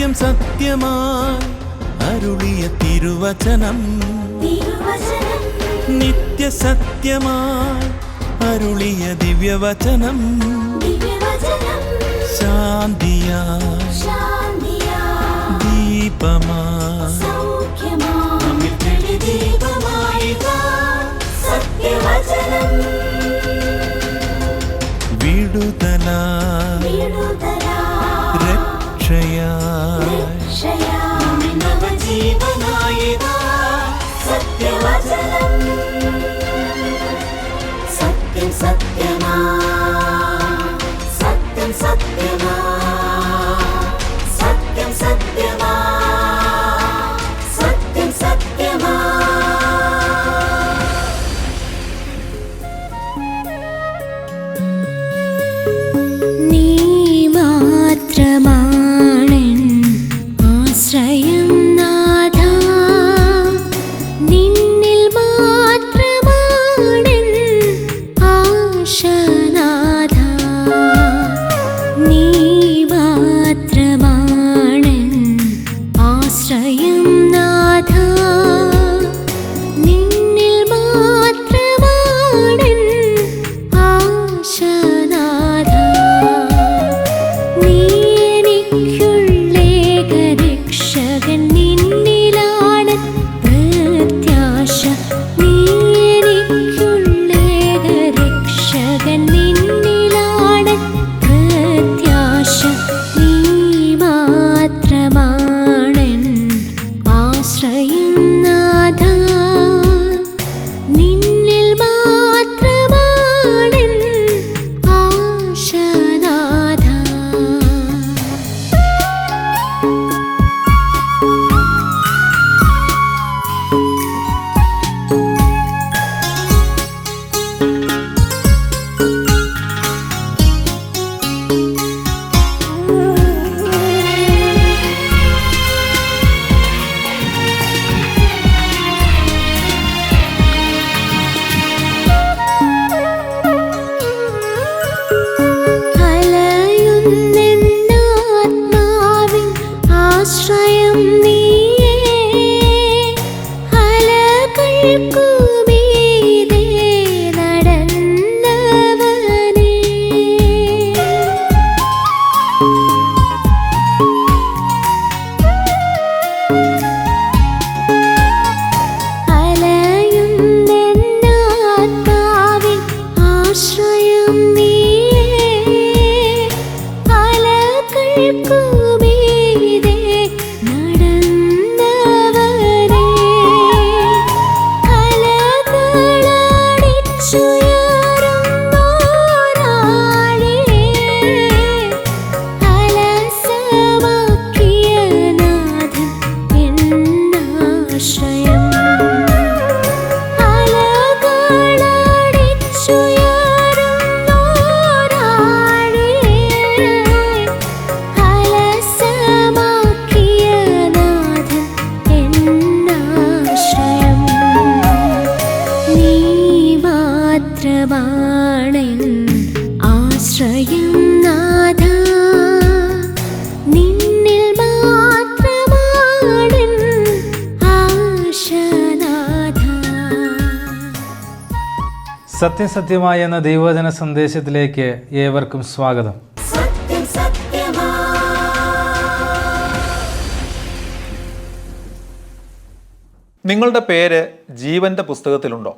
സത്യം സത്യമായി അരുളിയ തിരുവചനം നിത്യസത്യമായി അരുളിയ ദിവ്യവചനം ശാന്തിയായി ദീപമായി വിടുതലായി രക്ഷയായി സത്യം സത്യമാ സത്യം സത്യമാ സത്യം സത്യമാ സത്യം സത്യമാ. നീ മാത്രമാണെൻ ആശ്രയം നാഥാ, നിന്നിൽ മാത്രമാണെൻ ആശ നാഥാ. നീ മാത്രമാണെൻ ആശ്രയം നാഥാ, നിന്നിൽ മാത്രമാണെൻ ആശ നാഥാ. നീ എനിക്കുള്ളേക രക്ഷകൻ, നിന്നിലാണ് പ്രത്യാശ. നീ എനിക്കുള്ളേക രക്ഷകൻ, നിന്നിലാണ് പ്രത്യാശ. നീ മാത്രമാണെൻ ആശ്രയം നാഥാ, നിന്നിൽ മാത്രമാണെൻ ആശ നാഥാ. അലയുന്നെന്നാത്മാവിൻ ആശ്രയം നീയേ, അലകൾക്കുമീതെ നടന്നവനേ. അലയുന്നെന്നാത്മാവിൻ ആശ്രയം നീയേ, അലകൾക്കുമീതെ നടന്നവനേ. അലകളടിച്ചുയരുന്നോരാളിനെ അലസമാക്കിയ നാഥൻ എന്നാശ്രയം. അലകളടിച്ചുയരുന്നോരാളിനെ അലസമാക്കിയ നാഥൻ എന്നാശ്രയം. നീ മാത്രമാണെൻ ആശ്രയം നാഥാ, നിന്നിൽ മാത്രമാണെൻ ആശ നാഥാ. സത്യസത്യമായ എന്ന ദൈവവചന സന്ദേശത്തിലേക്ക് ഏവർക്കും സ്വാഗതം. സത്യം സത്യമാ. നിങ്ങളുടെ പേര് ജീവൻ്റെ പുസ്തകത്തിലുണ്ടോ?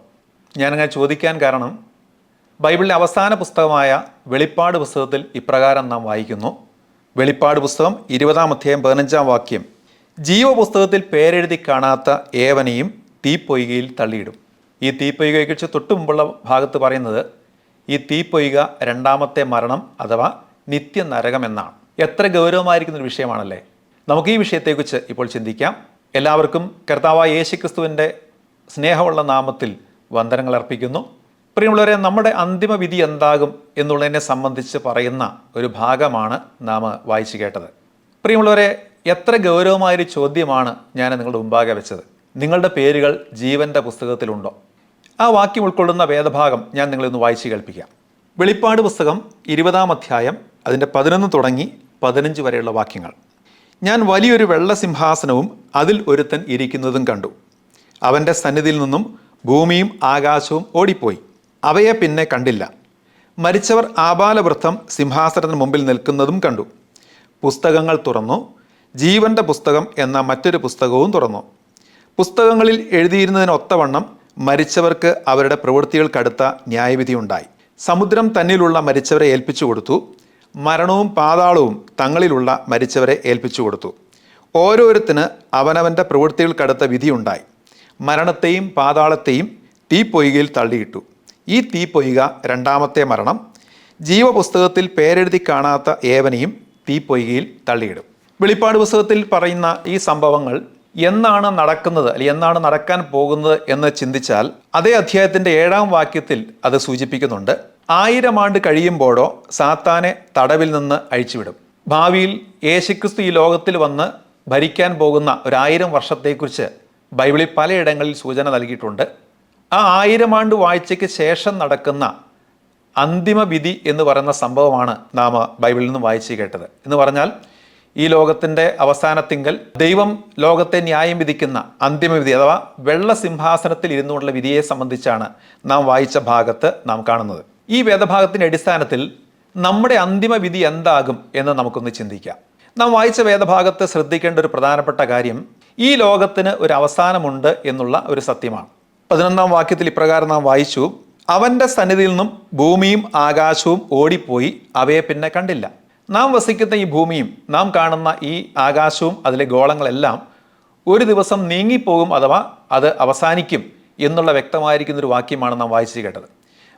ഞാനങ്ങനെ ചോദിക്കാൻ കാരണം ബൈബിളിലെ അവസാന പുസ്തകമായ വെളിപ്പാട് പുസ്തകത്തിൽ ഇപ്രകാരം നാം വായിക്കുന്നു. വെളിപ്പാട് പുസ്തകം 20-ാം അധ്യായം 15-ാം വാക്യം, ജീവപുസ്തകത്തിൽ പേരെഴുതി കാണാത്ത ഏവനെയും തീപ്പൊയ്കയിൽ തള്ളിയിടും. ഈ തീപ്പൊയ്കയെക്കുറിച്ച് തൊട്ടു മുമ്പുള്ള ഭാഗത്ത് പറയുന്നത് ഈ തീപ്പൊയ്ക രണ്ടാമത്തെ മരണം അഥവാ നിത്യനരകം എന്നാണ്. എത്ര ഗൗരവമായിരിക്കുന്നൊരു വിഷയമാണല്ലേ. നമുക്ക് ഈ വിഷയത്തെക്കുറിച്ച് ഇപ്പോൾ ചിന്തിക്കാം. എല്ലാവർക്കും കർത്താവായ യേശുക്രിസ്തുവിൻ്റെ സ്നേഹമുള്ള നാമത്തിൽ വന്ദനങ്ങൾ അർപ്പിക്കുന്നു. പ്രിയമുള്ളവരെ, നമ്മുടെ അന്തിമ വിധി എന്താകും എന്നുള്ളതിനെ സംബന്ധിച്ച് പറയുന്ന ഒരു ഭാഗമാണ് നാം വായിച്ചു കേട്ടത്. പ്രിയമുള്ളവരെ, എത്ര ഗൗരവമായൊരു ചോദ്യമാണ് ഞാൻ നിങ്ങളുടെ മുമ്പാകെ വെച്ചത്. നിങ്ങളുടെ പേരുകൾ ജീവൻ്റെ പുസ്തകത്തിലുണ്ടോ? ആ വാക്യം ഉൾക്കൊള്ളുന്ന വേദഭാഗം ഞാൻ നിങ്ങളൊന്ന് വായിച്ച് കേൾപ്പിക്കാം. വെളിപ്പാട് പുസ്തകം 20-ാം അധ്യായം അതിൻ്റെ 11 തുടങ്ങി 15 വരെയുള്ള വാക്യങ്ങൾ. ഞാൻ വലിയൊരു വെള്ള സിംഹാസനവും അതിൽ ഒരുത്തൻ ഇരിക്കുന്നതും കണ്ടു. അവൻ്റെ സന്നിധിയിൽ നിന്നും ഭൂമിയും ആകാശവും ഓടിപ്പോയി, അവയെ പിന്നെ കണ്ടില്ല. മരിച്ചവർ ആബാലവൃദ്ധം സിംഹാസനത്തിന് മുമ്പിൽ നിൽക്കുന്നതും കണ്ടു. പുസ്തകങ്ങൾ തുറന്നു. ജീവൻ്റെ പുസ്തകം എന്ന മറ്റൊരു പുസ്തകവും തുറന്നു. പുസ്തകങ്ങളിൽ എഴുതിയിരുന്നതിനൊത്തവണ്ണം മരിച്ചവർക്ക് അവരുടെ പ്രവൃത്തികൾക്കടുത്ത ന്യായവിധി ഉണ്ടായി. സമുദ്രം തന്നിലുള്ള മരിച്ചവരെ ഏൽപ്പിച്ചു കൊടുത്തു. മരണവും പാതാളവും തങ്ങളിലുള്ള മരിച്ചവരെ ഏൽപ്പിച്ചു കൊടുത്തു. ഓരോരുത്തന് അവനവൻ്റെ പ്രവൃത്തികൾക്കടുത്ത വിധിയുണ്ടായി. മരണത്തെയും പാതാളത്തെയും തീപ്പൊയ്കയിൽ തള്ളിയിട്ടു. ഈ തീപ്പൊയ്ക രണ്ടാമത്തെ മരണം. ജീവപുസ്തകത്തിൽ പേരെഴുതി കാണാത്ത ഏവനെയും തീപ്പൊയ്കയിൽ തള്ളിയിടും. വെളിപ്പാട് പുസ്തകത്തിൽ പറയുന്ന ഈ സംഭവങ്ങൾ എന്നാണ് നടക്കുന്നത്, അല്ലെങ്കിൽ എന്നാണ് നടക്കാൻ പോകുന്നത് എന്ന് ചിന്തിച്ചാൽ അതേ അധ്യായത്തിൻ്റെ 7-ാം വാക്യത്തിൽ അത് സൂചിപ്പിക്കുന്നുണ്ട്. 1000 ആണ്ട് കഴിയുമ്പോഴോ സാത്താനെ തടവിൽ നിന്ന് അഴിച്ചുവിടും. ഭാവിയിൽ യേശുക്രിസ്തു ഈ ലോകത്തിൽ വന്ന് ഭരിക്കാൻ പോകുന്ന 1000 വർഷത്തെക്കുറിച്ച് ബൈബിളിൽ പലയിടങ്ങളിൽ സൂചന നൽകിയിട്ടുണ്ട്. ആ 1000 ആണ്ട് വാഴ്ചയ്ക്ക് ശേഷം നടക്കുന്ന അന്തിമ വിധി എന്ന് പറയുന്ന സംഭവമാണ് നാം ബൈബിളിൽ നിന്ന് വായിച്ച് കേട്ടത്. എന്ന് പറഞ്ഞാൽ ഈ ലോകത്തിൻ്റെ അവസാനത്തിങ്കൽ ദൈവം ലോകത്തെ ന്യായം വിധിക്കുന്ന അന്തിമ വിധി അഥവാ വെള്ള സിംഹാസനത്തിൽ ഇരുന്നുകൊണ്ടുള്ള വിധിയെ സംബന്ധിച്ചാണ് നാം വായിച്ച ഭാഗത്ത് നാം കാണുന്നത്. ഈ വേദഭാഗത്തിൻ്റെ അടിസ്ഥാനത്തിൽ നമ്മുടെ അന്തിമ വിധി എന്താകും എന്ന് നമുക്കൊന്ന് ചിന്തിക്കാം. നാം വായിച്ച വേദഭാഗത്ത് ശ്രദ്ധിക്കേണ്ട ഒരു പ്രധാനപ്പെട്ട കാര്യം ഈ ലോകത്തിന് ഒരു അവസാനമുണ്ട് എന്നുള്ള ഒരു സത്യമാണ്. 11-ാം വാക്യത്തിൽ ഇപ്രകാരം നാം വായിച്ചു, അവൻ്റെ സന്നിധിയിൽ നിന്നും ഭൂമിയും ആകാശവും ഓടിപ്പോയി, അവയെ പിന്നെ കണ്ടില്ല. നാം വസിക്കുന്ന ഈ ഭൂമിയും നാം കാണുന്ന ഈ ആകാശവും അതിലെ ഗോളങ്ങളെല്ലാം ഒരു ദിവസം നീങ്ങിപ്പോകും, അഥവാ അത് അവസാനിക്കും എന്നുള്ള വ്യക്തമായിരിക്കുന്നൊരു വാക്യമാണ് നാം വായിച്ചു കേട്ടത്.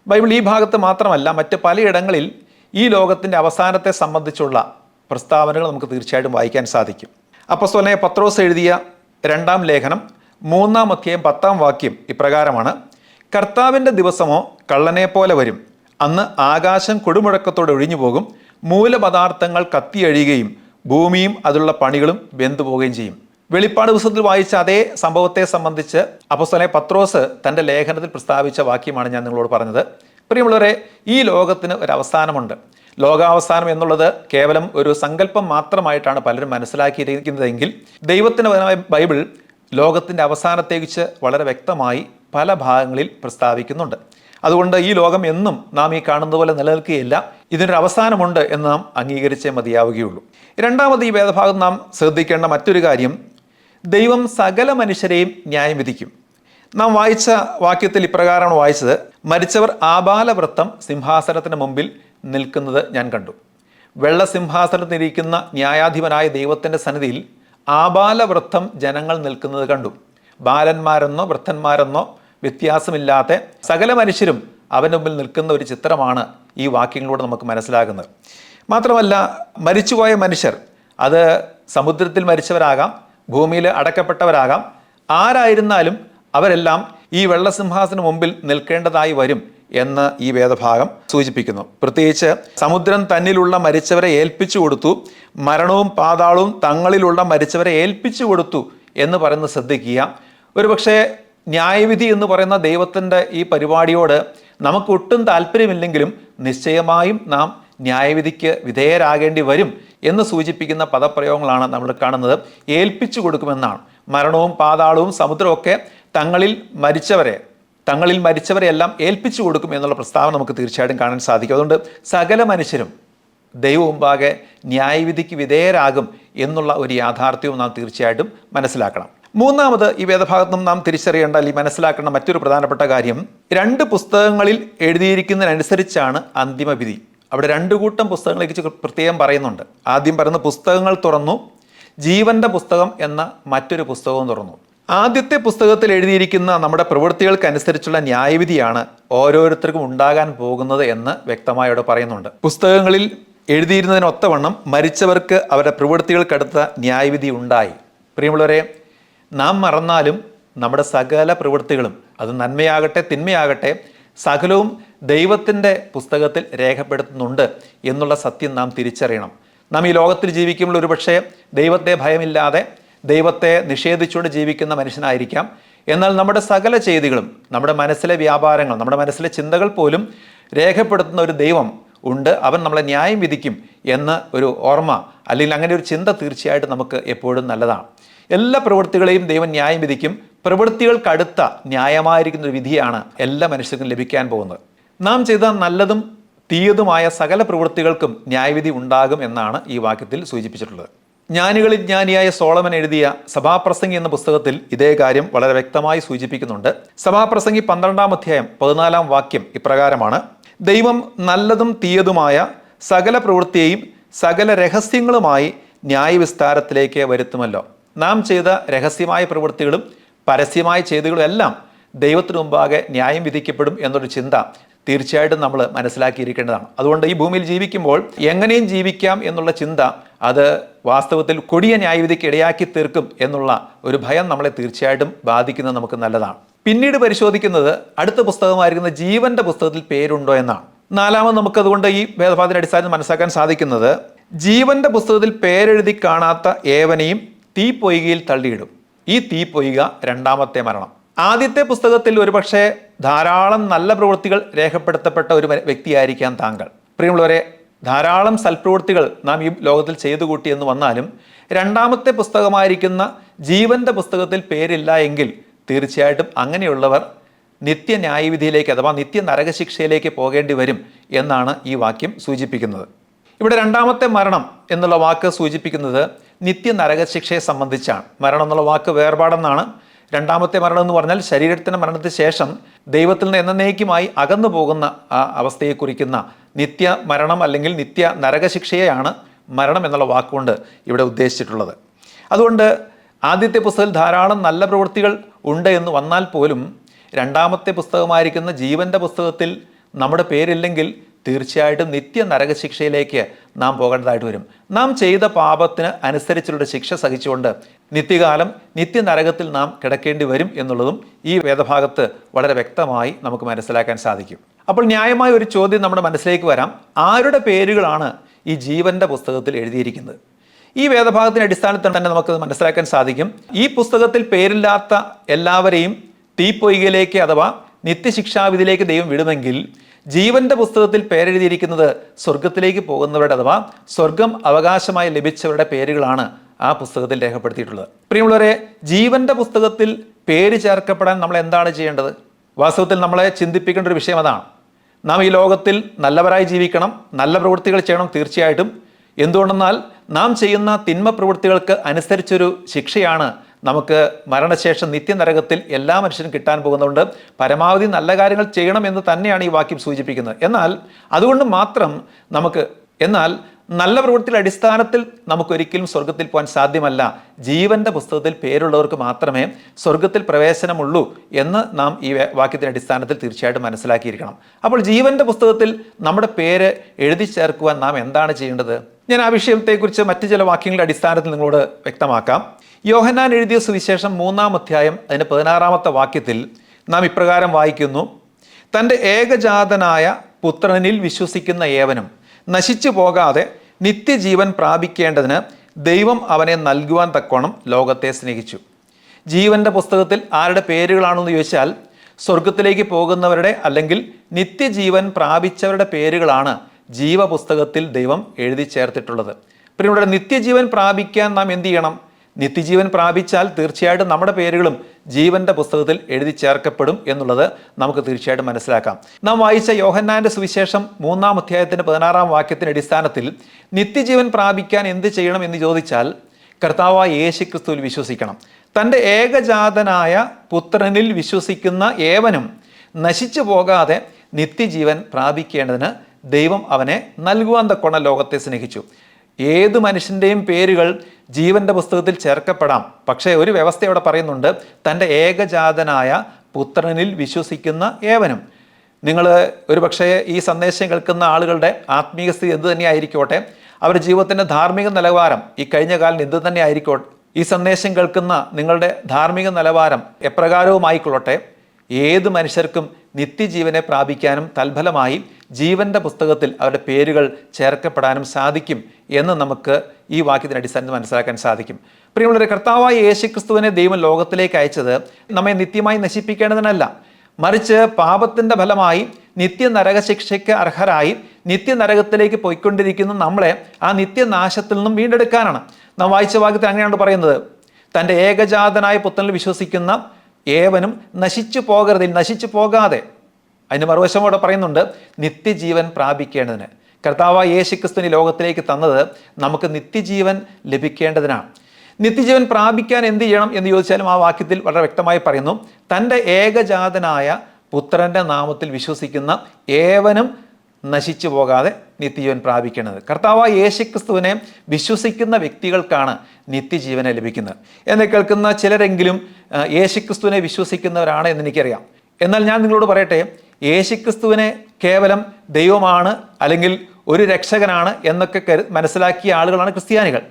ബൈബിൾ ഈ ഭാഗത്ത് മാത്രമല്ല, മറ്റ് പലയിടങ്ങളിൽ ഈ ലോകത്തിൻ്റെ അവസാനത്തെ സംബന്ധിച്ചുള്ള പ്രസ്താവനകൾ നമുക്ക് തീർച്ചയായിട്ടും വായിക്കാൻ സാധിക്കും. അപ്പോസ്തലനായ പത്രോസ് എഴുതിയ 2-ാം ലേഖനം 3-ാം അധ്യായം 10-ാം വാക്യം ഇപ്രകാരമാണ്: കർത്താവിൻ്റെ ദിവസമോ കള്ളനെ പോലെ വരും. അന്ന് ആകാശം കൊടുമുഴക്കത്തോടെ ഒഴിഞ്ഞു പോകും, മൂലപദാർത്ഥങ്ങൾ കത്തിയഴിയുകയും ഭൂമിയും അതിലുള്ള പണികളും വെന്തുപോവുകയും ചെയ്യും. വെളിപ്പാട് പുസ്തകത്തിൽ വായിച്ച അതേ സംഭവത്തെ സംബന്ധിച്ച് അപ്പോസ്തലനായ പത്രോസ് തൻ്റെ ലേഖനത്തിൽ പ്രസ്താവിച്ച വാക്യമാണ് ഞാൻ നിങ്ങളോട് പറഞ്ഞത്. പ്രിയമുള്ളവരെ, ഈ ലോകത്തിന് ഒരു അവസാനമുണ്ട്. ലോകാവസാനം എന്നുള്ളത് കേവലം ഒരു സങ്കല്പം മാത്രമായിട്ടാണ് പലരും മനസ്സിലാക്കിയിരിക്കുന്നതെങ്കിൽ ദൈവത്തിൻ്റെ വചനമായ ബൈബിൾ ലോകത്തിൻ്റെ അവസാനത്തെക്കുറിച്ച് വളരെ വ്യക്തമായി പല ഭാഗങ്ങളിൽ പ്രസ്താവിക്കുന്നുണ്ട്. അതുകൊണ്ട് ഈ ലോകം എന്നും നാം ഈ കാണുന്നത് പോലെ നിലനിൽക്കുകയില്ല. ഇതിനൊരു അവസാനമുണ്ട് എന്ന് നാം അംഗീകരിച്ചേ മതിയാവുകയുള്ളൂ. രണ്ടാമത് ഈ വേദഭാഗം നാം ശ്രദ്ധിക്കേണ്ട മറ്റൊരു കാര്യം, ദൈവം സകല മനുഷ്യരെയും ന്യായം വിധിക്കും. നാം വായിച്ച വാക്യത്തിൽ ഇപ്രകാരമാണ് വായിച്ചത്: മരിച്ചവർ ആബാലവൃത്തം സിംഹാസനത്തിന് മുമ്പിൽ നിൽക്കുന്നത് ഞാൻ കണ്ടു. വെള്ള സിംഹാസനത്തിലിരിക്കുന്ന ന്യായാധിപനായ ദൈവത്തിൻ്റെ സന്നിധിയിൽ ആബാലവൃത്തം ജനങ്ങൾ നിൽക്കുന്നത് കണ്ടു. ബാലന്മാരെന്നോ വൃദ്ധന്മാരെന്നോ വ്യത്യാസമില്ലാത്ത സകല മനുഷ്യരും അവൻ്റെ മുമ്പിൽ നിൽക്കുന്ന ഒരു ചിത്രമാണ് ഈ വാക്യങ്ങളിലൂടെ നമുക്ക് മനസ്സിലാകുന്നത്. മാത്രമല്ല, മരിച്ചുപോയ മനുഷ്യർ, അത് സമുദ്രത്തിൽ മരിച്ചവരാകാം, ഭൂമിയിൽ അടക്കപ്പെട്ടവരാകാം, ആരായിരുന്നാലും അവരെല്ലാം ഈ വെള്ളസിംഹാസനം മുമ്പിൽ നിൽക്കേണ്ടതായി വരും എന്ന് ഈ വേദഭാഗം സൂചിപ്പിക്കുന്നു. പ്രത്യേകിച്ച് സമുദ്രം തന്നിലുള്ള മരിച്ചവരെ ഏൽപ്പിച്ചു കൊടുത്തു, മരണവും പാതാളവും തങ്ങളിലുള്ള മരിച്ചവരെ ഏൽപ്പിച്ചു കൊടുത്തു എന്ന് പറയുന്നത് ശ്രദ്ധിക്കുക. ഒരുപക്ഷെ ന്യായവിധി എന്ന് പറയുന്ന ദൈവത്തിൻ്റെ ഈ പരിപാടിയോട് നമുക്ക് ഒട്ടും താല്പര്യമില്ലെങ്കിലും നിശ്ചയമായും നാം ന്യായവിധിക്ക് വിധേയരാകേണ്ടി വരും എന്ന് സൂചിപ്പിക്കുന്ന പദപ്രയോഗങ്ങളാണ് നമ്മൾ കാണുന്നത്. ഏൽപ്പിച്ചു കൊടുക്കുമെന്നാണ്. മരണവും പാതാളവും സമുദ്രമൊക്കെ തങ്ങളിൽ മരിച്ചവരെ എല്ലാം ഏൽപ്പിച്ചു കൊടുക്കും എന്നുള്ള പ്രസ്താവന നമുക്ക് തീർച്ചയായിട്ടും കാണാൻ സാധിക്കും. അതുകൊണ്ട് സകല മനുഷ്യരും ദൈവം മുമ്പാകെ ന്യായവിധിക്ക് വിധേയരാകും എന്നുള്ള ഒരു യാഥാർത്ഥ്യവും നാം തീർച്ചയായിട്ടും മനസ്സിലാക്കണം. മൂന്നാമത് ഈ വേദഭാഗത്തും നാം തിരിച്ചറിയേണ്ട അല്ലെങ്കിൽ മനസ്സിലാക്കേണ്ട മറ്റൊരു പ്രധാനപ്പെട്ട കാര്യം, 2 പുസ്തകങ്ങളിൽ എഴുതിയിരിക്കുന്നതിനനുസരിച്ചാണ് അന്തിമ വിധി. അവിടെ 2 കൂട്ടം പുസ്തകങ്ങളെക്കുറിച്ച് പ്രത്യേകം പറയുന്നുണ്ട്. ആദ്യം പറയുന്ന പുസ്തകങ്ങൾ തുറന്നു, ജീവൻ്റെ പുസ്തകം എന്ന മറ്റൊരു പുസ്തകവും തുറന്നു. ആദ്യത്തെ പുസ്തകത്തിൽ എഴുതിയിരിക്കുന്ന നമ്മുടെ പ്രവൃത്തികൾക്കനുസരിച്ചുള്ള ന്യായവിധിയാണ് ഓരോരുത്തർക്കും ഉണ്ടാകാൻ പോകുന്നത് എന്ന് വ്യക്തമായി അവിടെ പറയുന്നുണ്ട്. പുസ്തകങ്ങളിൽ എഴുതിയിരുന്നതിനൊത്തവണ്ണം മരിച്ചവർക്ക് അവരുടെ പ്രവൃത്തികൾക്കടുത്ത ന്യായവിധി ഉണ്ടായി. പ്രിയമുള്ളവരെ, നാം മറന്നാലും നമ്മുടെ സകല പ്രവൃത്തികളും, അത് നന്മയാകട്ടെ തിന്മയാകട്ടെ, സകലവും ദൈവത്തിൻ്റെ പുസ്തകത്തിൽ രേഖപ്പെടുത്തുന്നുണ്ട് എന്നുള്ള സത്യം നാം തിരിച്ചറിയണം. നാം ഈ ലോകത്തിൽ ജീവിക്കുമ്പോൾ ഒരുപക്ഷെ ദൈവത്തെ ഭയമില്ലാതെ ദൈവത്തെ നിഷേധിച്ചുകൊണ്ട് ജീവിക്കുന്ന മനുഷ്യനായിരിക്കാം. എന്നാൽ നമ്മുടെ സകല ചെയ്തികളും, നമ്മുടെ മനസ്സിലെ വ്യാപാരങ്ങൾ, നമ്മുടെ മനസ്സിലെ ചിന്തകൾ പോലും രേഖപ്പെടുത്തുന്ന ഒരു ദൈവം ഉണ്ട്, അവൻ നമ്മളെ ന്യായം വിധിക്കും എന്ന് ഒരു ഓർമ്മ അല്ലെങ്കിൽ അങ്ങനെ ഒരു ചിന്ത തീർച്ചയായിട്ടും നമുക്ക് എപ്പോഴും നല്ലതാണ്. എല്ലാ പ്രവൃത്തികളെയും ദൈവം ന്യായം വിധിക്കും. പ്രവൃത്തികൾക്കടുത്ത ന്യായമായിരിക്കുന്ന ഒരു വിധിയാണ് എല്ലാ മനുഷ്യർക്കും ലഭിക്കാൻ പോകുന്നത്. നാം ചെയ്ത നല്ലതും തീയതുമായ സകല പ്രവൃത്തികൾക്കും ന്യായവിധി ഉണ്ടാകും എന്നാണ് ഈ വാക്യത്തിൽ സൂചിപ്പിച്ചിട്ടുള്ളത്. ജ്ഞാനികളിൽ ജ്ഞാനിയായ സോളമൻ എഴുതിയ സഭാപ്രസംഗി എന്ന പുസ്തകത്തിൽ ഇതേ കാര്യം വളരെ വ്യക്തമായി സൂചിപ്പിക്കുന്നുണ്ട്. സഭാപ്രസംഗി 12-ാം അധ്യായം 14-ാം വാക്യം ഇപ്രകാരമാണ്: ദൈവം നല്ലതും തീയതുമായ സകല പ്രവൃത്തിയെയും സകല രഹസ്യങ്ങളുമായി ന്യായവിസ്താരത്തിലേക്ക് വരുത്തുമല്ലോ. നാം ചെയ്ത രഹസ്യമായ പ്രവൃത്തികളും പരസ്യമായ ചെയ്തികളും എല്ലാം ദൈവത്തിന് മുമ്പാകെ ന്യായം വിധിക്കപ്പെടും എന്നൊരു ചിന്ത തീർച്ചയായിട്ടും നമ്മൾ മനസ്സിലാക്കിയിരിക്കേണ്ടതാണ്. അതുകൊണ്ട് ഈ ഭൂമിയിൽ ജീവിക്കുമ്പോൾ എങ്ങനെയും ജീവിക്കാം എന്നുള്ള ചിന്ത അത് വാസ്തവത്തിൽ കൊടിയ ന്യായവിധിക്ക് ഇടയാക്കി തീർക്കും എന്നുള്ള ഒരു ഭയം നമ്മളെ തീർച്ചയായിട്ടും ബാധിക്കുന്നത് നമുക്ക് നല്ലതാണ്. പിന്നീട് പരിശോധിക്കുന്നത് അടുത്ത പുസ്തകമായിരിക്കുന്ന ജീവന്റെ പുസ്തകത്തിൽ പേരുണ്ടോ എന്നാണ്. നാലാമത് നമുക്കതുകൊണ്ട് ഈ വേദഭാഗത്തിന്റെ അടിസ്ഥാനത്തിൽ മനസ്സിലാക്കാൻ സാധിക്കുന്നത്, ജീവന്റെ പുസ്തകത്തിൽ പേരെഴുതി കാണാത്ത ഏവനെയും തീപ്പൊയ്കയിൽ തള്ളിയിടും. ഈ തീപ്പൊയ്ക രണ്ടാമത്തെ മരണം. ആദ്യത്തെ പുസ്തകത്തിൽ ഒരുപക്ഷെ ധാരാളം നല്ല പ്രവൃത്തികൾ രേഖപ്പെടുത്തപ്പെട്ട ഒരു വ്യക്തിയായിരിക്കാം താങ്കൾ. പ്രിയമുള്ളവരെ, ധാരാളം സൽപ്രവൃത്തികൾ നാം ഈ ലോകത്തിൽ ചെയ്തു കൂട്ടി എന്ന് വന്നാലും രണ്ടാമത്തെ പുസ്തകമായിരിക്കുന്ന ജീവന്റെ പുസ്തകത്തിൽ പേരില്ല എങ്കിൽ തീർച്ചയായിട്ടും അങ്ങനെയുള്ളവർ നിത്യന്യായവിധിയിലേക്ക് അഥവാ നിത്യ നരകശിക്ഷയിലേക്ക് പോകേണ്ടി വരും എന്നാണ് ഈ വാക്യം സൂചിപ്പിക്കുന്നത്. ഇവിടെ രണ്ടാമത്തെ മരണം എന്നുള്ള വാക്ക് സൂചിപ്പിക്കുന്നത് നിത്യ നരകശിക്ഷയെ സംബന്ധിച്ചാണ്. മരണം എന്നുള്ള വാക്ക് വേർപാടെന്നാണ്. രണ്ടാമത്തെ മരണം എന്ന് പറഞ്ഞാൽ ശരീരത്തിൻ്റെ മരണത്തിന് ശേഷം ദൈവത്തിൽ നിന്ന് എന്നേക്കുമായി അകന്നു പോകുന്ന ആ അവസ്ഥയെ കുറിക്കുന്ന നിത്യ മരണം അല്ലെങ്കിൽ നിത്യ നരകശിക്ഷയെയാണ് മരണം എന്നുള്ള വാക്കുകൊണ്ട് ഇവിടെ ഉദ്ദേശിച്ചിട്ടുള്ളത്. അതുകൊണ്ട് ആദ്യത്തെ പുസ്തകത്തിൽ ധാരാളം നല്ല പ്രവൃത്തികൾ ഉണ്ട് എന്ന് വന്നാൽ പോലും രണ്ടാമത്തെ പുസ്തകമായിരിക്കുന്ന ജീവന്റെ പുസ്തകത്തിൽ നമ്മുടെ പേരില്ലെങ്കിൽ തീർച്ചയായിട്ടും നിത്യ നരകശിക്ഷയിലേക്ക് നാം പോകേണ്ടതായിട്ട് വരും. നാം ചെയ്ത പാപത്തിന് അനുസരിച്ചുള്ള ശിക്ഷ സഹിച്ചുകൊണ്ട് നിത്യകാലം നിത്യ നരകത്തിൽ നാം കിടക്കേണ്ടി വരും എന്നുള്ളതും ഈ വേദഭാഗത്ത് വളരെ വ്യക്തമായി നമുക്ക് മനസ്സിലാക്കാൻ സാധിക്കും. അപ്പോൾ ന്യായമായ ഒരു ചോദ്യം നമ്മുടെ മനസ്സിലേക്ക് വരാം: ആരുടെ പേരുകളാണ് ഈ ജീവന്റെ പുസ്തകത്തിൽ എഴുതിയിരിക്കുന്നത്? ഈ വേദഭാഗത്തിന്റെ അടിസ്ഥാനത്തിൽ തന്നെ നമുക്ക് മനസ്സിലാക്കാൻ സാധിക്കും, ഈ പുസ്തകത്തിൽ പേരില്ലാത്ത എല്ലാവരെയും തീപ്പൊയ്കയിലേക്ക് അഥവാ നിത്യശിക്ഷാവിധിയിലേക്ക് ദൈവം വിടുമെങ്കിൽ ജീവന്റെ പുസ്തകത്തിൽ പേരെഴുതിയിരിക്കുന്നത് സ്വർഗത്തിലേക്ക് പോകുന്നവരുടെ അഥവാ സ്വർഗം അവകാശമായി ലഭിച്ചവരുടെ പേരുകളാണ് ആ പുസ്തകത്തിൽ രേഖപ്പെടുത്തിയിട്ടുള്ളത്. പ്രിയമുള്ളവരെ, ജീവന്റെ പുസ്തകത്തിൽ പേര് ചേർക്കപ്പെടാൻ നമ്മൾ എന്താണ് ചെയ്യേണ്ടത്? വാസ്തവത്തിൽ നമ്മളെ ചിന്തിപ്പിക്കേണ്ട ഒരു വിഷയം അതാണ്. നാം ഈ ലോകത്തിൽ നല്ലവരായി ജീവിക്കണം, നല്ല പ്രവൃത്തികൾ ചെയ്യണം തീർച്ചയായിട്ടും. എന്തുകൊണ്ടെന്നാൽ നാം ചെയ്യുന്ന തിന്മ പ്രവൃത്തികൾക്ക് അനുസരിച്ചൊരു ശിക്ഷയാണ് നമുക്ക് മരണശേഷം നിത്യനരകത്തിൽ എല്ലാ മനുഷ്യരും കിട്ടാൻ പോകുന്നതുകൊണ്ട് പരമാവധി നല്ല കാര്യങ്ങൾ ചെയ്യണം എന്ന് തന്നെയാണ് ഈ വാക്യം സൂചിപ്പിക്കുന്നത്. എന്നാൽ അതുകൊണ്ട് മാത്രം എന്നാൽ നല്ല പ്രവൃത്തിയുടെ അടിസ്ഥാനത്തിൽ നമുക്കൊരിക്കലും സ്വർഗത്തിൽ പോകാൻ സാധ്യമല്ല. ജീവന്റെ പുസ്തകത്തിൽ പേരുള്ളവർക്ക് മാത്രമേ സ്വർഗത്തിൽ പ്രവേശനമുള്ളൂ എന്ന് നാം ഈ വാക്യത്തിന്റെ അടിസ്ഥാനത്തിൽ തീർച്ചയായിട്ടും മനസ്സിലാക്കിയിരിക്കണം. അപ്പോൾ ജീവന്റെ പുസ്തകത്തിൽ നമ്മുടെ പേര് എഴുതി ചേർക്കുവാൻ നാം എന്താണ് ചെയ്യേണ്ടത്? ഞാൻ ആ വിഷയത്തെക്കുറിച്ച് മറ്റു ചില വാക്യങ്ങളുടെ അടിസ്ഥാനത്തിൽ നിങ്ങളോട് വ്യക്തമാക്കാം. യോഹന്നാൻ എഴുതിയ സുവിശേഷം 3-ാം അധ്യായം അതിൻ്റെ 16-ാമത്തെ വാക്യത്തിൽ നാം ഇപ്രകാരം വായിക്കുന്നു: തൻ്റെ ഏകജാതനായ പുത്രനിൽ വിശ്വസിക്കുന്ന ഏവനും നശിച്ചു പോകാതെ നിത്യജീവൻ പ്രാപിക്കേണ്ടതിന് ദൈവം അവനെ നൽകുവാൻ തക്കോണം ലോകത്തെ സ്നേഹിച്ചു. ജീവന്റെ പുസ്തകത്തിൽ ആരുടെ പേരുകളാണെന്ന് ചോദിച്ചാൽ സ്വർഗത്തിലേക്ക് പോകുന്നവരുടെ അല്ലെങ്കിൽ നിത്യജീവൻ പ്രാപിച്ചവരുടെ പേരുകളാണ് ജീവപുസ്തകത്തിൽ ദൈവം എഴുതി ചേർത്തിട്ടുള്ളത്. പിന്നെ ഇവിടെ നിത്യജീവൻ പ്രാപിക്കാൻ നാം എന്ത് ചെയ്യണം? നിത്യജീവൻ പ്രാപിച്ചാൽ തീർച്ചയായിട്ടും നമ്മുടെ പേരുകളും ജീവന്റെ പുസ്തകത്തിൽ എഴുതി ചേർക്കപ്പെടും എന്നുള്ളത് നമുക്ക് തീർച്ചയായിട്ടും മനസ്സിലാക്കാം. നാം വായിച്ച യോഹന്നാന്റെ സുവിശേഷം 3-ാം അധ്യായത്തിന്റെ 16-ാം വാക്യത്തിന്റെ അടിസ്ഥാനത്തിൽ നിത്യജീവൻ പ്രാപിക്കാൻ എന്ത് ചെയ്യണം എന്ന് ചോദിച്ചാൽ കർത്താവായ യേശുക്രിസ്തുവിൽ വിശ്വസിക്കണം. തൻ്റെ ഏകജാതനായ പുത്രനിൽ വിശ്വസിക്കുന്ന ഏവനും നശിച്ചു പോകാതെ നിത്യജീവൻ പ്രാപിക്കേണ്ടതിന് ദൈവം അവനെ നൽകുവാൻ തക്കോണം ലോകത്തെ സ്നേഹിച്ചു. ഏത് മനുഷ്യൻ്റെയും പേരുകൾ ജീവന്റെ പുസ്തകത്തിൽ ചേർക്കപ്പെടാം. പക്ഷേ ഒരു വ്യവസ്ഥ ഇവിടെ പറയുന്നുണ്ട്: തൻ്റെ ഏകജാതനായ പുത്രനിൽ വിശ്വസിക്കുന്ന ഏവനും. നിങ്ങൾ ഒരുപക്ഷെ ഈ സന്ദേശം കേൾക്കുന്ന ആളുകളുടെ ആത്മീയ സ്ഥിതി എന്ത് തന്നെ ആയിരിക്കോട്ടെ, അവരുടെ ജീവിതത്തിൻ്റെ ധാർമ്മിക നിലവാരം ഈ കഴിഞ്ഞ കാലം എന്ത് തന്നെ ആയിരിക്കോട്ടെ, ഈ സന്ദേശം കേൾക്കുന്ന നിങ്ങളുടെ ധാർമ്മിക നിലവാരം എപ്രകാരവുമായിക്കൊള്ളട്ടെ, ഏത് മനുഷ്യർക്കും നിത്യജീവനെ പ്രാപിക്കാനും തൽഫലമായി ജീവന്റെ പുസ്തകത്തിൽ അവരുടെ പേരുകൾ ചേർക്കപ്പെടാനും സാധിക്കും എന്ന് നമുക്ക് ഈ വാക്യത്തിൻ്റെ അടിസ്ഥാനത്തിൽ മനസ്സിലാക്കാൻ സാധിക്കും. പ്രിയമുള്ളവരെ, കർത്താവായ യേശുക്രിസ്തുവിനെ ദൈവം ലോകത്തിലേക്ക് അയച്ചത് നമ്മെ നിത്യമായി നശിപ്പിക്കേണ്ടതിനല്ല, മറിച്ച് പാപത്തിൻ്റെ ഫലമായി നിത്യനരകശിക്ഷയ്ക്ക് അർഹരായി നിത്യനരകത്തിലേക്ക് പോയിക്കൊണ്ടിരിക്കുന്ന നമ്മളെ ആ നിത്യനാശത്തിൽ നിന്നും വീണ്ടെടുക്കാനാണ്. നാം വായിച്ച വാക്യത്തിൽ അങ്ങനെയാണ് പറയുന്നത്, തൻ്റെ ഏകജാതനായ പുത്രനിൽ വിശ്വസിക്കുന്ന ഏവനും നശിച്ചു പോകാതെ. അതിന് മറുവശമോടെ പറയുന്നുണ്ട്, നിത്യജീവൻ പ്രാപിക്കേണ്ടതിന്. കർത്താവായ യേശുക്രിസ്തുവിനെ ലോകത്തിലേക്ക് തന്നത് നമുക്ക് നിത്യജീവൻ ലഭിക്കേണ്ടതിനാണ്. നിത്യജീവൻ പ്രാപിക്കാൻ എന്ത് ചെയ്യണം എന്ന് ചോദിച്ചാലും ആ വാക്യത്തിൽ വളരെ വ്യക്തമായി പറയുന്നു, തൻ്റെ ഏകജാതനായ പുത്രൻ്റെ നാമത്തിൽ വിശ്വസിക്കുന്ന ഏവനും നശിച്ചു പോകാതെ നിത്യജീവൻ പ്രാപിക്കേണ്ടത്. കർത്താവായ യേശുക്രിസ്തുവിനെ വിശ്വസിക്കുന്ന വ്യക്തികൾക്കാണ് നിത്യജീവനെ ലഭിക്കുന്നത്. എന്നെ കേൾക്കുന്ന ചിലരെങ്കിലും യേശുക്രിസ്തുവിനെ വിശ്വസിക്കുന്നവരാണ് എന്ന് എനിക്കറിയാം. എന്നാൽ ഞാൻ നിങ്ങളോട് പറയട്ടെ, യേശുക്രിസ്തുവിനെ കേവലം ദൈവമാണ് അല്ലെങ്കിൽ ഒരു രക്ഷകനാണ് എന്നൊക്കെ മനസ്സിലാക്കിയ ആളുകളാണ് ക്രിസ്ത്യാനികൾ.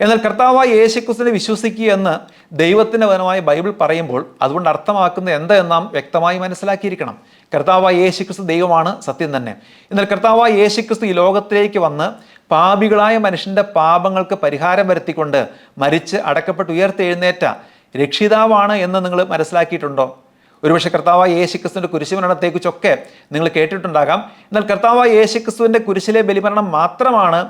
എന്നാൽ കർത്താവായ യേശുക്രിസ്തുവിനെ വിശ്വസിക്കുക എന്ന് ദൈവത്തിൻ്റെ വചനമായ ബൈബിൾ പറയുമ്പോൾ അതുകൊണ്ട് അർത്ഥമാക്കുന്നത് എന്താണെന്ന് നാം വ്യക്തമായി മനസ്സിലാക്കിയിരിക്കണം. കർത്താവായ യേശുക്രിസ്തു ദൈവമാണ്, സത്യം തന്നെ. എന്നാൽ കർത്താവായ യേശുക്രിസ്തു ഈ ലോകത്തിലേക്ക് വന്ന് പാപികളായ മനുഷ്യൻ്റെ പാപങ്ങൾക്ക് പരിഹാരം വരുത്തിക്കൊണ്ട് മരിച്ച് അടക്കപ്പെട്ട് ഉയർത്തെഴുന്നേറ്റ രക്ഷിതാവാണ് എന്ന് നിങ്ങൾ മനസ്സിലാക്കിയിട്ടുണ്ടോ? ഒരുപക്ഷെ കർത്താവായ യേശുക്രിസ്തുവിൻ്റെ കുരിശുമരണത്തെക്കുറിച്ചൊക്കെ നിങ്ങൾ കേട്ടിട്ടുണ്ടാകാം. എന്നാൽ കർത്താവായ യേശുക്രിസ്തുവിൻ്റെ കുരിശിലെ ബലിമരണം മാത്രമാണ്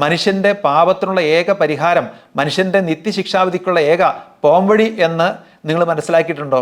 മനുഷ്യൻ്റെ പാപത്തിനുള്ള ഏക പരിഹാരം, മനുഷ്യൻ്റെ നിത്യശിക്ഷാവിധിക്കുള്ള ഏക പോംവഴി എന്ന് നിങ്ങൾ മനസ്സിലാക്കിയിട്ടുണ്ടോ?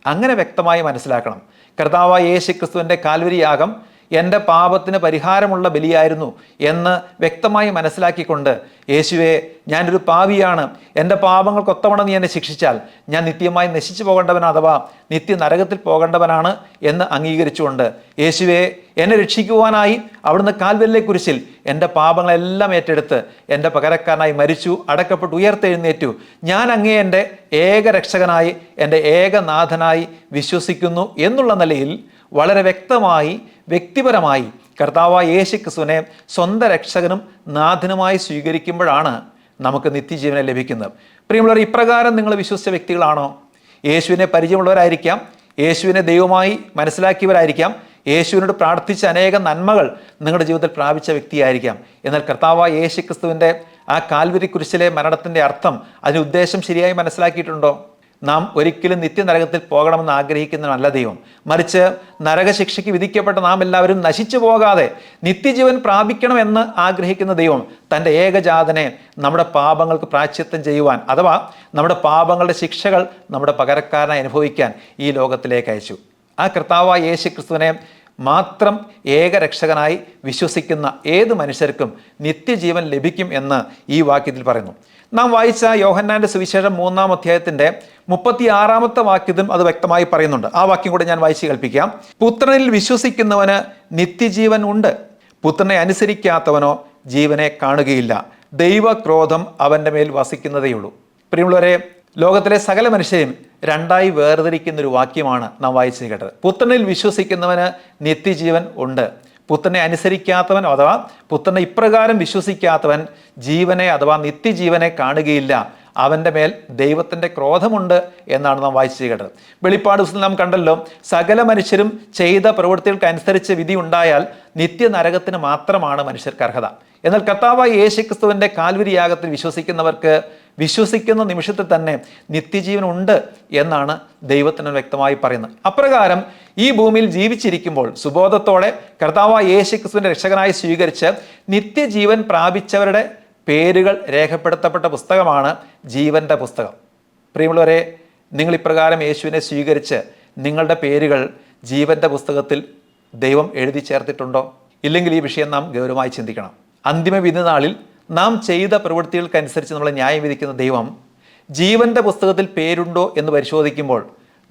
അങ്ങനെ വ്യക്തമായി മനസ്സിലാക്കണം. കർത്താവായ യേശുക്രിസ്തുവിൻ്റെ കാൽവരി യാഗം എൻ്റെ പാപത്തിന് പരിഹാരമുള്ള ബലിയായിരുന്നു എന്ന് വ്യക്തമായി മനസ്സിലാക്കിക്കൊണ്ട്, യേശുവേ ഞാനൊരു പാപിയാണ്, എൻ്റെ പാപങ്ങൾക്കൊത്തവണ്ണം നീ എന്നെ ശിക്ഷിച്ചാൽ ഞാൻ നിത്യമായി നശിച്ചു പോകേണ്ടവൻ അഥവാ നിത്യ നരകത്തിൽ പോകേണ്ടവനാണ് എന്ന് അംഗീകരിച്ചുകൊണ്ട്, യേശുവേ എന്നെ രക്ഷിക്കുവാനായി അവിടുന്ന് കാൽവരിയിലെ കുരിശിൽ എൻ്റെ പാപങ്ങളെല്ലാം ഏറ്റെടുത്ത് എൻ്റെ പകരക്കാരനായി മരിച്ചു, അടക്കപ്പെട്ട് ഉയർത്തെഴുന്നേറ്റു, ഞാൻ അങ്ങേ എൻ്റെ ഏക രക്ഷകനായി എൻ്റെ ഏകനാഥനായി വിശ്വസിക്കുന്നു എന്നുള്ള നിലയിൽ വളരെ വ്യക്തമായി വ്യക്തിപരമായി കർത്താവായ യേശുക്രിസ്തുവിനെ സ്വന്തം രക്ഷകനും നാഥനുമായി സ്വീകരിക്കുമ്പോഴാണ് നമുക്ക് നിത്യജീവനെ ലഭിക്കുന്നത്. പ്രിയമുള്ളവർ, ഇപ്രകാരം നിങ്ങൾ വിശ്വസിച്ച വ്യക്തികളാണോ? യേശുവിനെ പരിചയമുള്ളവരായിരിക്കാം, യേശുവിനെ ദൈവമായി മനസ്സിലാക്കിയവരായിരിക്കാം, യേശുവിനോട് പ്രാർത്ഥിച്ച അനേകം നന്മകൾ നിങ്ങളുടെ ജീവിതത്തിൽ പ്രാപിച്ച വ്യക്തിയായിരിക്കാം. എന്നാൽ കർത്താവായ യേശുക്രിസ്തുവിൻ്റെ ആ കാൽവരി കുരിശിലെ മരണത്തിൻ്റെ അർത്ഥം, അതിൻ്റെ ഉദ്ദേശം ശരിയായി മനസ്സിലാക്കിയിട്ടുണ്ടോ? നാം ഒരിക്കലും നിത്യനരകത്തിൽ പോകണമെന്ന് ആഗ്രഹിക്കുന്നതല്ല ദൈവം. മറിച്ച് നരകശിക്ഷയ്ക്ക് വിധിക്കപ്പെട്ട നാം എല്ലാവരും നശിച്ചു പോകാതെ നിത്യജീവൻ പ്രാപിക്കണമെന്ന് ആഗ്രഹിക്കുന്ന ദൈവം തൻ്റെ ഏകജാതനെ നമ്മുടെ പാപങ്ങൾക്ക് പ്രായശ്ചിത്തം ചെയ്യുവാൻ, അഥവാ നമ്മുടെ പാപങ്ങളുടെ ശിക്ഷകൾ നമ്മുടെ പകരക്കാരനായി അനുഭവിക്കാൻ ഈ ലോകത്തിലേക്ക് അയച്ചു. ആ കർത്താവായ യേശുക്രിസ്തുവിനെ മാത്രം ഏകരക്ഷകനായി വിശ്വസിക്കുന്ന ഏത് മനുഷ്യർക്കും നിത്യജീവൻ ലഭിക്കും എന്ന് ഈ വാക്യത്തിൽ പറയുന്നു. നാം വായിച്ച യോഹന്നാൻ്റെ സുവിശേഷം 3-ാം അധ്യായത്തിൻ്റെ 36-ാമത്തെ വാക്യത്തിലും അത് വ്യക്തമായി പറയുന്നുണ്ട്. ആ വാക്യം കൂടെ ഞാൻ വായിച്ച് കേൾപ്പിക്കാം. പുത്രനിൽ വിശ്വസിക്കുന്നവന് നിത്യജീവൻ ഉണ്ട്, പുത്രനെ അനുസരിക്കാത്തവനോ ജീവനെ കാണുകയില്ല, ദൈവക്രോധം അവൻ്റെ മേൽ വസിക്കുന്നതേയുള്ളൂ. പ്രിയമുള്ളവരെ, ലോകത്തിലെ സകല മനുഷ്യരെയും രണ്ടായി വേർതിരിക്കുന്നൊരു വാക്യമാണ് നാം വായിച്ചു കേട്ടത്. പുത്രനിൽ വിശ്വസിക്കുന്നവന് നിത്യജീവൻ ഉണ്ട്, പുത്രനെ അനുസരിക്കാത്തവൻ അഥവാ പുത്രനെ ഇപ്രകാരം വിശ്വസിക്കാത്തവൻ ജീവനെ അഥവാ നിത്യജീവനെ കാണുകയില്ല, അവൻ്റെ മേൽ ദൈവത്തിൻ്റെ ക്രോധമുണ്ട് എന്നാണ് നാം വായിച്ചു കേട്ടത്. വെളിപ്പാട് ദിവസത്തിൽ നാം കണ്ടല്ലോ, സകല മനുഷ്യരും ചെയ്ത പ്രവൃത്തികൾക്കനുസരിച്ച് വിധി ഉണ്ടായാൽ നിത്യനരകത്തിന് മാത്രമാണ് മനുഷ്യർക്ക് അർഹത. എന്നാൽ കർത്താവായ യേശുക്രിസ്തുവിൻ്റെ കാൽവരി യാഗത്തിൽ വിശ്വസിക്കുന്നവർക്ക് വിശ്വസിക്കുന്ന നിമിഷത്തിൽ തന്നെ നിത്യജീവൻ ഉണ്ട് എന്നാണ് ദൈവത്തിന് വ്യക്തമായി പറയുന്നത്. അപ്രകാരം ഈ ഭൂമിയിൽ ജീവിച്ചിരിക്കുമ്പോൾ സുബോധത്തോടെ കർത്താവായ യേശുക്രിസ്തുവിൻ്റെ രക്ഷകനായി സ്വീകരിച്ച് നിത്യജീവൻ പ്രാപിച്ചവരുടെ പേരുകൾ രേഖപ്പെടുത്തപ്പെട്ട പുസ്തകമാണ് ജീവൻ്റെ പുസ്തകം. പ്രിയമുള്ളവരെ, നിങ്ങൾ ഇപ്രകാരം യേശുവിനെ സ്വീകരിച്ച് നിങ്ങളുടെ പേരുകൾ ജീവൻ്റെ പുസ്തകത്തിൽ ദൈവം എഴുതി ചേർത്തിട്ടുണ്ടോ? ഇല്ലെങ്കിൽ ഈ വിഷയം നാം ഗൗരവമായി ചിന്തിക്കണം. അന്തിമ വിധി നാളിൽ നാം ചെയ്ത പ്രവൃത്തികൾക്കനുസരിച്ച് നമ്മളെ ന്യായം വിധിക്കുന്ന ദൈവം ജീവൻ്റെ പുസ്തകത്തിൽ പേരുണ്ടോ എന്ന് പരിശോധിക്കുമ്പോൾ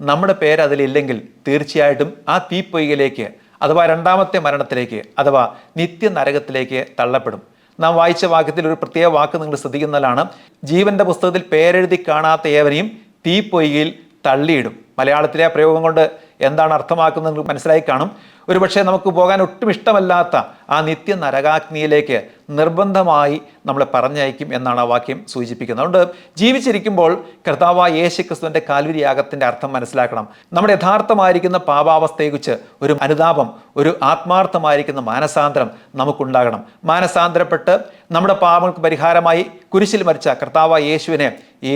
നമ്മുടെ പേര് അതിലില്ലെങ്കിൽ തീർച്ചയായിട്ടും ആ തീപ്പൊയ്കയിലേക്ക് അഥവാ രണ്ടാമത്തെ മരണത്തിലേക്ക് അഥവാ നിത്യനരകത്തിലേക്ക് തള്ളപ്പെടും. നാം വായിച്ച വാക്യത്തിൽ ഒരു പ്രത്യേക വാക്ക് നിങ്ങൾ ശ്രദ്ധിക്കുന്നതിലാണ്, ജീവൻ്റെ പുസ്തകത്തിൽ പേരെഴുതി കാണാത്ത ഏവരെയും തീപ്പൊയ്കയിൽ തള്ളിയിടും. മലയാളത്തിലെ ആ പ്രയോഗം കൊണ്ട് എന്താണ് അർത്ഥമാക്കുന്നത് നിങ്ങൾക്ക് മനസ്സിലായി കാണും. ഒരുപക്ഷെ നമുക്ക് പോകാൻ ഒട്ടും ഇഷ്ടമല്ലാത്ത ആ നിത്യ നരകാഗ്നിയിലേക്ക് നിർബന്ധമായി നമ്മളെ പറഞ്ഞയക്കും എന്നാണ് ആ വാക്യം സൂചിപ്പിക്കുന്നത്. അതുകൊണ്ട് ജീവിച്ചിരിക്കുമ്പോൾ കർത്താവായ യേശുക്രിസ്തുവിൻ്റെ കാൽവരി യാഗത്തിൻ്റെ അർത്ഥം മനസ്സിലാക്കണം. നമ്മുടെ യഥാർത്ഥമായിരിക്കുന്ന പാപാവസ്ഥയെക്കുറിച്ച് ഒരു അനുതാപം, ഒരു ആത്മാർത്ഥമായിരിക്കുന്ന മാനസാന്തരം നമുക്കുണ്ടാകണം. മാനസാന്തരപ്പെട്ട് നമ്മുടെ പാപങ്ങൾക്ക് പരിഹാരമായി കുരിശിൽ മരിച്ച കർത്താവായ യേശുവിനെ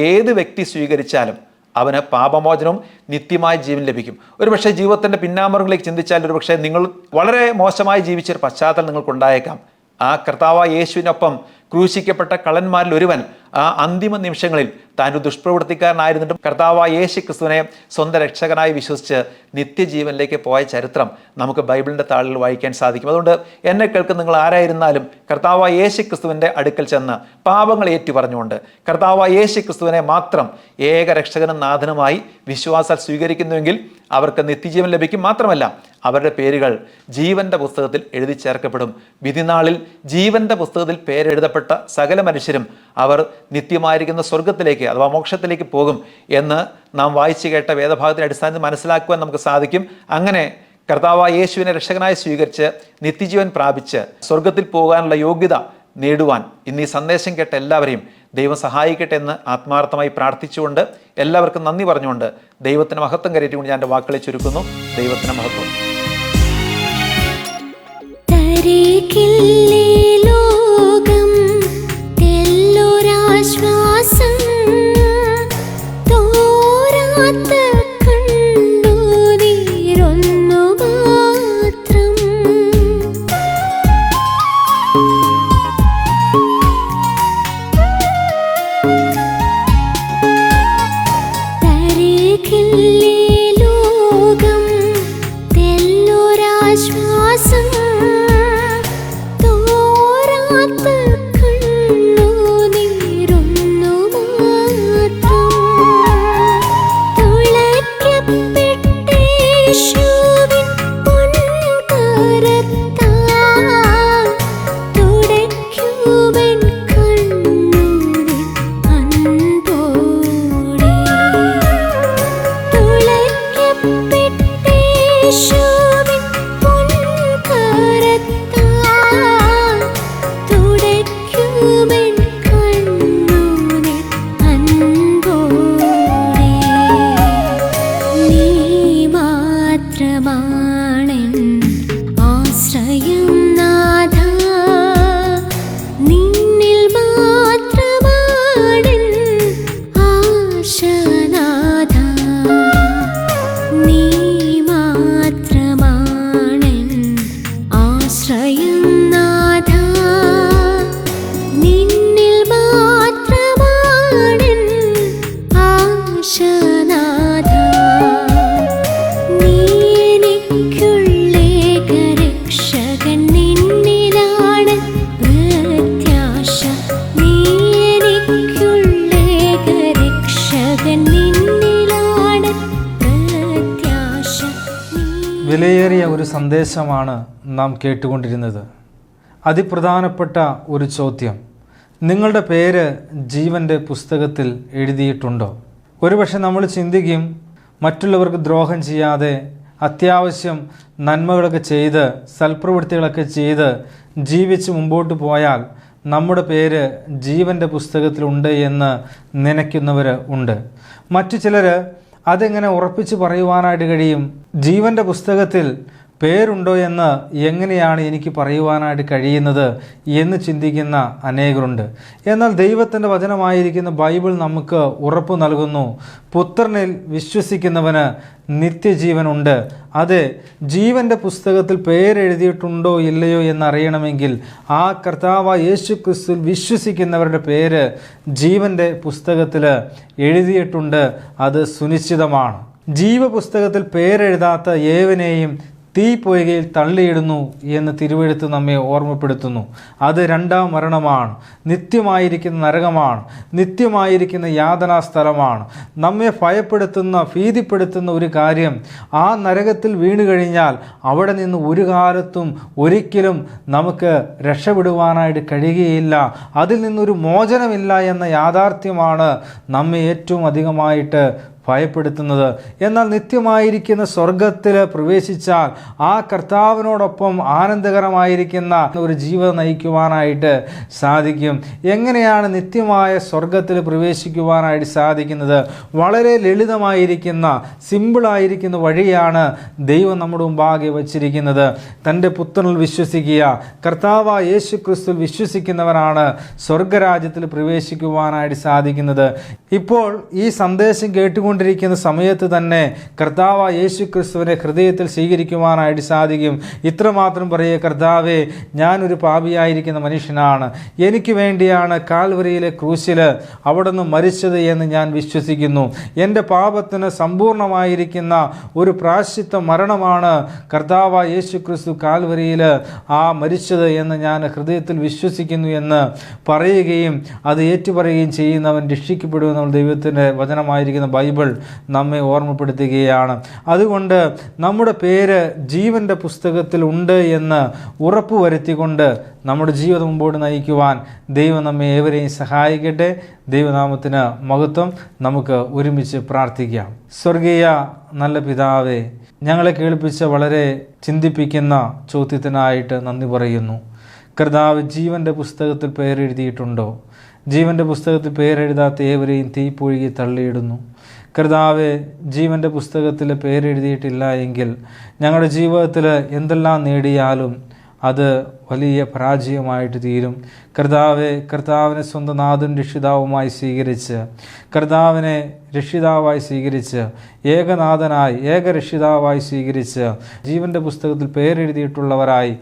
ഏത് വ്യക്തി സ്വീകരിച്ചാലും അവന് പാപമോചനവും നിത്യമായ ജീവൻ ലഭിക്കും. ഒരുപക്ഷെ ജീവിതത്തിൻ്റെ പിന്നാമ്പുറങ്ങളിലേക്ക് ചിന്തിച്ചാൽ ഒരുപക്ഷെ നിങ്ങൾ വളരെ മോശമായി ജീവിച്ചൊരു പശ്ചാത്തലം നിങ്ങൾക്കുണ്ടായേക്കാം. ആ കർത്താവായ യേശുവിനൊപ്പം ക്രൂശിക്കപ്പെട്ട കള്ളന്മാരിൽ ഒരുവൻ ആ അന്തിമ നിമിഷങ്ങളിൽ താൻ ഒരു ദുഷ്പ്രവൃത്തിക്കാരനായിരുന്നിട്ടും കർത്താവായ യേശു ക്രിസ്തുവിനെ സ്വന്തം രക്ഷകനായി വിശ്വസിച്ച് നിത്യജീവനിലേക്ക് പോയ ചരിത്രം നമുക്ക് ബൈബിളിൻ്റെ താളിൽ വായിക്കാൻ സാധിക്കും. അതുകൊണ്ട് എന്നെ കേൾക്കുന്ന നിങ്ങൾ ആരായിരുന്നാലും കർത്താവായ യേശു ക്രിസ്തുവിൻ്റെ അടുക്കൽ ചെന്ന് പാപങ്ങൾ ഏറ്റു പറഞ്ഞുകൊണ്ട് കർത്താവായ യേശു ക്രിസ്തുവിനെ മാത്രം ഏക രക്ഷകനും നാഥനുമായി വിശ്വാസാൽ സ്വീകരിക്കുന്നുവെങ്കിൽ അവർക്ക് നിത്യജീവൻ ലഭിക്കും. മാത്രമല്ല അവരുടെ പേരുകൾ ജീവൻ്റെ പുസ്തകത്തിൽ എഴുതി ചേർക്കപ്പെടും. വിധിനാളിൽ ജീവൻ്റെ പുസ്തകത്തിൽ പേരെഴുതപ്പെട്ട സകല മനുഷ്യരും അവർ നിത്യമായിരിക്കുന്ന സ്വർഗത്തിലേക്ക് അഥവാ മോക്ഷത്തിലേക്ക് പോകും എന്ന് നാം വായിച്ചു കേട്ട വേദഭാഗത്തിൻ്റെ അടിസ്ഥാനത്തിൽ മനസ്സിലാക്കുവാൻ നമുക്ക് സാധിക്കും. അങ്ങനെ കർത്താവായ യേശുവിനെ രക്ഷകനായി സ്വീകരിച്ച് നിത്യജീവൻ പ്രാപിച്ച് സ്വർഗത്തിൽ പോകാനുള്ള യോഗ്യത നേടുവാൻ ഇന്ന് ഈ സന്ദേശം കേട്ട എല്ലാവരെയും ദൈവം സഹായിക്കട്ടെ എന്ന് ആത്മാർത്ഥമായി പ്രാർത്ഥിച്ചുകൊണ്ട് എല്ലാവർക്കും നന്ദി പറഞ്ഞുകൊണ്ട് ദൈവത്തിന് മഹത്വം കരയറ്റിക്കൊണ്ട് ഞാൻ എൻ്റെ വാക്കുകളെ ചുരുക്കുന്നു. ദൈവത്തിന് മഹത്വം. ശ്വാസം തോരാത്ത കണ്ണുനീരൊന്നു മാത്രം തരികില്ലേ ലോകം തെല്ലൊരാശ്വാസം തോരാത്ത വിലയേറിയ ഒരു സന്ദേശമാണ് നാം കേട്ടുകൊണ്ടിരുന്നത്. അതിപ്രധാനപ്പെട്ട ഒരു ചോദ്യം, നിങ്ങളുടെ പേര് ജീവൻ്റെ പുസ്തകത്തിൽ എഴുതിയിട്ടുണ്ടോ? ഒരുപക്ഷെ നമ്മൾ ചിന്തിക്കും, മറ്റുള്ളവർക്ക് ദ്രോഹം ചെയ്യാതെ അത്യാവശ്യം നന്മകളൊക്കെ ചെയ്ത് സൽപ്രവൃത്തികളൊക്കെ ചെയ്ത് ജീവിച്ച് മുമ്പോട്ട് പോയാൽ നമ്മുടെ പേര് ജീവൻ്റെ പുസ്തകത്തിലുണ്ട് എന്ന് നനയ്ക്കുന്നവർ ഉണ്ട്. മറ്റു ചിലർ അതെങ്ങനെ ഉറപ്പിച്ച് പറയുവാനായിട്ട് കഴിയും? ജീവൻ്റെ പുസ്തകത്തിൽ പേരുണ്ടോ എന്ന് എങ്ങനെയാണ് എനിക്ക് പറയുവാനായിട്ട് കഴിയുന്നത് എന്ന് ചിന്തിക്കുന്ന അനേകരുണ്ട്. എന്നാൽ ദൈവത്തിൻ്റെ വചനമായിരിക്കുന്ന ബൈബിൾ നമുക്ക് ഉറപ്പ് നൽകുന്നു, പുത്രനിൽ വിശ്വസിക്കുന്നവന് നിത്യജീവനുണ്ട്. അതെ, ജീവൻ്റെ പുസ്തകത്തിൽ പേരെഴുതിയിട്ടുണ്ടോ ഇല്ലയോ എന്നറിയണമെങ്കിൽ ആ കർത്താവായ യേശു ക്രിസ്തുവിൽ വിശ്വസിക്കുന്നവരുടെ പേര് ജീവൻ്റെ പുസ്തകത്തിൽ എഴുതിയിട്ടുണ്ട്. അത് സുനിശ്ചിതമാണ്. ജീവപുസ്തകത്തിൽ പേരെഴുതാത്ത ഏവനെയും തീപ്പൊയ്കയിൽ തള്ളിയിടുന്നു എന്ന് തിരുവെഴുത്ത് നമ്മെ ഓർമ്മപ്പെടുത്തുന്നു. അത് രണ്ടാം മരണമാണ്, നിത്യമായിരിക്കുന്ന നരകമാണ്, നിത്യമായിരിക്കുന്ന യാതനാ സ്ഥലമാണ്. നമ്മെ ഭയപ്പെടുത്തുന്ന ഭീതിപ്പെടുത്തുന്ന ഒരു കാര്യം, ആ നരകത്തിൽ വീണു കഴിഞ്ഞാൽ അവിടെ നിന്ന് ഒരു കാലത്തും ഒരിക്കലും നമുക്ക് രക്ഷപ്പെടുവാനായിട്ട് കഴിയുകയില്ല, അതിൽ നിന്നൊരു മോചനമില്ല എന്ന യാഥാർത്ഥ്യമാണ് നമ്മെ ഏറ്റവും അധികമായിട്ട് ഭയപ്പെടുത്തുന്നത്. എന്നാൽ നിത്യമായിരിക്കുന്ന സ്വർഗത്തിൽ പ്രവേശിച്ചാൽ ആ കർത്താവിനോടൊപ്പം ആനന്ദകരമായിരിക്കുന്ന ഒരു ജീവിതം നയിക്കുവാനായിട്ട് സാധിക്കും. എങ്ങനെയാണ് നിത്യമായ സ്വർഗത്തിൽ പ്രവേശിക്കുവാനായിട്ട് സാധിക്കുന്നത്? വളരെ ലളിതമായിരിക്കുന്ന സിമ്പിളായിരിക്കുന്ന വഴിയാണ് ദൈവം നമ്മുടെ മുമ്പാകെ വച്ചിരിക്കുന്നത്. തൻ്റെ പുത്രനിൽ വിശ്വസിക്കുക, കർത്താവായ യേശു ക്രിസ്തുവിൽ വിശ്വസിക്കുന്നവരാണ് സ്വർഗരാജ്യത്തിൽ പ്രവേശിക്കുവാനായിട്ട് സാധിക്കുന്നത്. ഇപ്പോൾ ഈ സന്ദേശം കേട്ടുകൊണ്ട് കേട്ടുകൊണ്ടിരിക്കുന്ന സമയത്ത് തന്നെ കർത്താവ് യേശു ക്രിസ്തുവിനെ ഹൃദയത്തിൽ സ്വീകരിക്കുവാനായിട്ട് സാധിക്കും. ഇത്രമാത്രം പറയുക, കർത്താവേ, ഞാനൊരു പാപിയായിരിക്കുന്ന മനുഷ്യനാണ്, എനിക്ക് വേണ്ടിയാണ് കാൽവരിയിലെ ക്രൂശിൽ അവിടുന്ന് മരിച്ചത് എന്ന് ഞാൻ വിശ്വസിക്കുന്നു. എൻ്റെ പാപത്തിന് സമ്പൂർണമായിരിക്കുന്ന ഒരു പ്രായശ്ചിത്ത മരണമാണ് കർത്താവ് യേശു ക്രിസ്തു കാൽവരിയിൽ മരിച്ചത് എന്ന് ഞാൻ ഹൃദയത്തിൽ വിശ്വസിക്കുന്നു എന്ന് പറയുകയും അത് ഏറ്റുപറയുകയും ചെയ്യുന്നവൻ രക്ഷിക്കപ്പെടുമെന്ന് ദൈവത്തിൻ്റെ വചനമായിരിക്കുന്ന ബൈബിൾ നമ്മെ ഓർമ്മപ്പെടുത്തുകയാണ്. അതുകൊണ്ട് നമ്മുടെ പേര് ജീവൻ്റെ പുസ്തകത്തിൽ ഉണ്ട് എന്ന് ഉറപ്പുവരുത്തിക്കൊണ്ട് നമ്മുടെ ജീവിതം മുമ്പോട്ട് നയിക്കുവാൻ ദൈവം നമ്മെ ഏവരെയും സഹായിക്കട്ടെ. ദൈവനാമത്തിന് മഹത്വം. നമുക്ക് ഒരുമിച്ച് പ്രാർത്ഥിക്കാം. സ്വർഗീയ നല്ല പിതാവേ, ഞങ്ങളെ കേൾപ്പിച്ച വളരെ ചിന്തിപ്പിക്കുന്ന ചോദ്യത്തിനായിട്ട് നന്ദി പറയുന്നു. കർത്താവ്, ജീവൻ്റെ പുസ്തകത്തിൽ പേരെഴുതിയിട്ടുണ്ടോ? ജീവൻ്റെ പുസ്തകത്തിൽ പേരെഴുതാത്ത ഏവരെയും തീപ്പൊഴുകി തള്ളിയിടുന്നു. കർത്താവെ, ജീവൻ്റെ പുസ്തകത്തിൽ പേരെഴുതിയിട്ടില്ല എങ്കിൽ ഞങ്ങളുടെ ജീവിതത്തിൽ എന്തെല്ലാം നേടിയാലും അത് വലിയ പരാജയമായിട്ട് തീരും. കർത്താവിനെ സ്വന്തം നാഥൻ രക്ഷിതാവുമായി സ്വീകരിച്ച്, കർത്താവിനെ രക്ഷിതാവായി സ്വീകരിച്ച്, ഏകനാഥനായി ഏകരക്ഷിതാവായി സ്വീകരിച്ച് ജീവൻ്റെ പുസ്തകത്തിൽ പേരെഴുതിയിട്ടുള്ളവരായി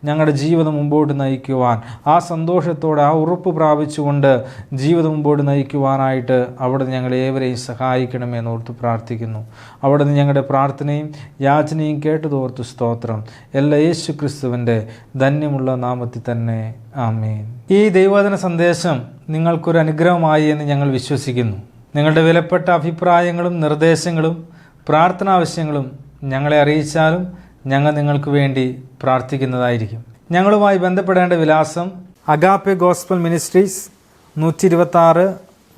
ഞങ്ങളുടെ ജീവിതം മുമ്പോട്ട് നയിക്കുവാൻ, ആ സന്തോഷത്തോടെ ആ ഉറപ്പ് പ്രാപിച്ചുകൊണ്ട് ജീവിതം മുമ്പോട്ട് നയിക്കുവാനായിട്ട് അവിടെ ഞങ്ങളെ ഏവരെയും സഹായിക്കണമെന്നോർത്ത് പ്രാർത്ഥിക്കുന്നു. അവിടെ നിന്ന് ഞങ്ങളുടെ പ്രാർത്ഥനയും യാചനയും കേട്ടതോർത്ത് സ്തോത്രം. എല്ലാ യേശു ക്രിസ്തുവിൻ്റെ ധന്യമുള്ള നാമത്തിൽ തന്നെ ആമേൻ. ഈ ദൈവവചന സന്ദേശം നിങ്ങൾക്കൊരു അനുഗ്രഹമായി എന്ന് ഞങ്ങൾ വിശ്വസിക്കുന്നു. നിങ്ങളുടെ വിലപ്പെട്ട അഭിപ്രായങ്ങളും നിർദ്ദേശങ്ങളും പ്രാർത്ഥനാവശ്യങ്ങളും ഞങ്ങളെ അറിയിച്ചാലും ഞങ്ങൾ നിങ്ങൾക്ക് വേണ്ടി പ്രാർത്ഥിക്കുന്നതായിരിക്കും. ഞങ്ങളുമായി ബന്ധപ്പെടേണ്ട വിലാസം Agape Gospel Ministries, 126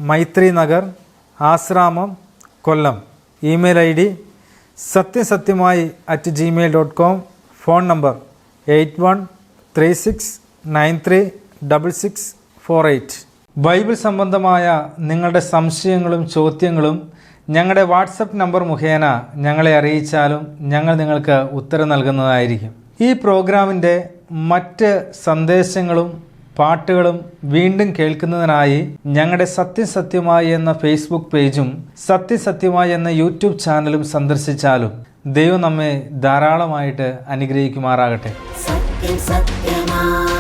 Maithri Nagar, Asramam, Kollam. Email ID satyasathyamai@gmail.com. Phone number 8136936648. Bible സംബന്ധമായ നിങ്ങളുടെ സംശയങ്ങളും ചോദ്യങ്ങളും ഞങ്ങളുടെ വാട്സപ്പ് നമ്പർ മുഖേന ഞങ്ങളെ അറിയിച്ചാലും ഞങ്ങൾ നിങ്ങൾക്ക് ഉത്തരം നൽകുന്നതായിരിക്കും. ഈ പ്രോഗ്രാമിൻ്റെ മറ്റ് സന്ദേശങ്ങളും പാട്ടുകളും വീണ്ടും കേൾക്കുന്നതിനായി ഞങ്ങളുടെ സത്യസത്യമായി എന്ന ഫേസ്ബുക്ക് പേജും സത്യസത്യമായി എന്ന യൂട്യൂബ് ചാനലും സന്ദർശിച്ചാലും ദൈവം നമ്മെ ധാരാളമായിട്ട് അനുഗ്രഹിക്കുമാറാകട്ടെ. സത്യമായി